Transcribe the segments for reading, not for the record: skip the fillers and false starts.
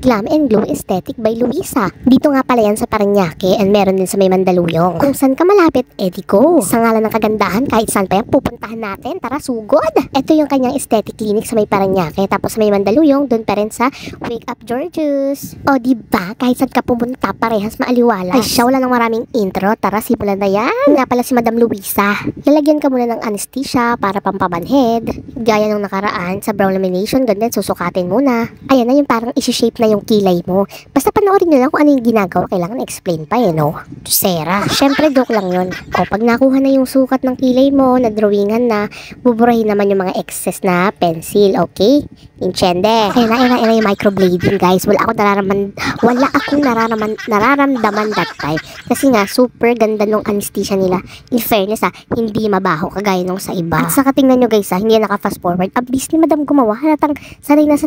Glam and Glow Aesthetic by Luisa. Dito nga pala yan sa Parañaque and meron din sa may Mandaluyong. Kung saan ka malapit, edi go. Sa ngalan ng kagandahan, kahit saan pa yan, pupuntahan natin. Tara, sugod! Ito yung kanyang aesthetic clinic sa may Parañaque. Tapos sa may Mandaluyong, dun pa rin sa Wake Up Georgios. O diba, kahit saan ka pumunta, parehas maaliwala. Ay siya, wala ng maraming intro. Tara, simulan na yan. Nga pala si Madam Luisa. Lalagyan ka muna ng anesthesia para pampabanhead. Gaya nung nakaraan, sa brow lamination, ganun, susukatin muna. Ayan na yung parang isi-shape na yung kilay mo. Basta panoorin nyo lang kung ano yung ginagawa. Kailangan explain pa no? Sera. Syempre, joke lang yun. O, pag nakuha na yung sukat ng kilay mo, na-drawingan na, buburahin naman yung mga excess na pencil, okay? Inchende. Ayan na yung microblading, guys. Wala akong nararamdaman that time. Kasi nga, super ganda nung anesthesia nila. In fairness, hindi mabaho kagaya nung sa iba. At saka tingnan nyo, guys, hindi na naka-fast forward. Abis ni Madam gumawa. Halatang sanay na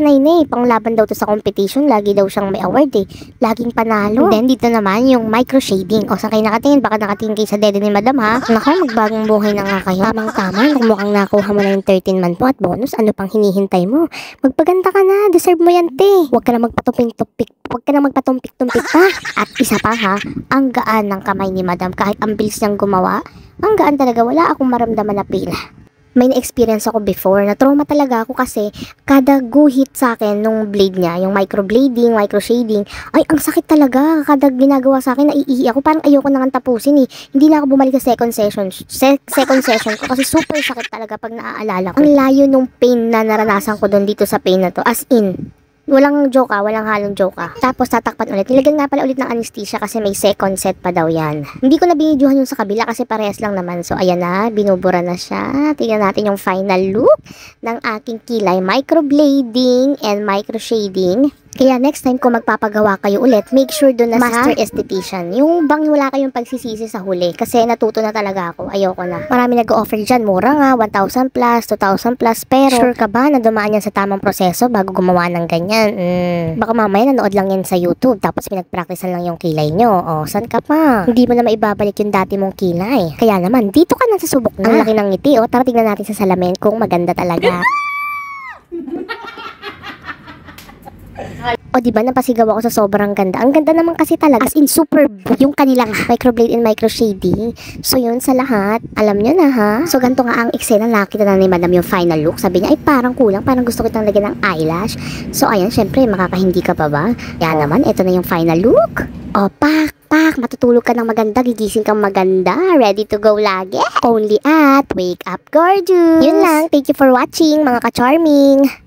Panglaban daw to sa competition. Lagi daw siyang may award Laging panalo. And then, dito naman yung micro shading. O, saan kayo nakatingin? Baka nakatingin kayo sa dede ni Madam, ha? Naku, magbagong buhay na nga kayo. Tamang-tama. Kung mukhang nakuha mo na yung 13-month mo at bonus, ano pang hinihintay mo? Magpaganda ka na. Deserve mo yan, te. Huwag ka na magpatumpik-tumpik pa. At isa pa, ha? Ang gaan ng kamay ni Madam. Kahit ang bilis niyang gumawa, ang gaan talaga. Wala akong maramdaman na pila. May na-experience ako before, na-trauma talaga ako kasi kada guhit sa akin nung blade niya, yung microblading, microshading, ay ang sakit talaga. Kada ginagawa sa akin, naiihi ako. Parang ayoko nang tapusin Hindi na ako bumalik sa second session ko kasi super sakit talaga pag naaalala ko. Ang layo nung pain na naranasan ko doon dito sa pain na to. As in, walang joke walang halong joke Tapos tatakpan ulit. Nilagyan nga pala ulit ng anesthesia kasi may second set pa daw yan. Hindi ko na binidyohan yung sa kabila kasi parehas lang naman. So ayan na, binubura na siya. Tingnan natin yung final look ng aking kilay. Microblading and microshading. Kaya next time kung magpapagawa kayo ulit, make sure doon na master esthetician. Yung bang wala kayong pagsisisi sa huli. Kasi natuto na talaga ako. Ayoko na. Marami nag-offer dyan. Mura nga. 1,000 plus, 2,000 plus. Pero sure ka ba na dumaan yan sa tamang proseso bago gumawa ng ganyan? Baka mamaya nanood lang yan sa YouTube. Tapos pinag-practicean lang yung kilay nyo. O, saan ka pa? Hindi mo na maibabalik yung dati mong kilay. Kaya naman, dito ka na susubok na. Ang laki ng ngiti. O, tara tignan natin sa salamin kung maganda talaga. O diba, napasigaw ako sa sobrang ganda. Ang ganda naman kasi talaga. As in, super yung kanilang microblade and microshading. So yun sa lahat. Alam nyo na ha. So ganito nga ang eksena. Nakita na ni Madam yung final look. Sabi niya, ay parang kulang. Parang gusto kitang lagyan ng eyelash. So ayan, syempre, makakahindi ka pa ba? Yan naman, ito na yung final look. O, pak! Matutulog ka ng maganda. Gigising kang maganda. Ready to go lagi. Only at Wake Up Gorgeous. Yun lang. Thank you for watching, mga ka-charming.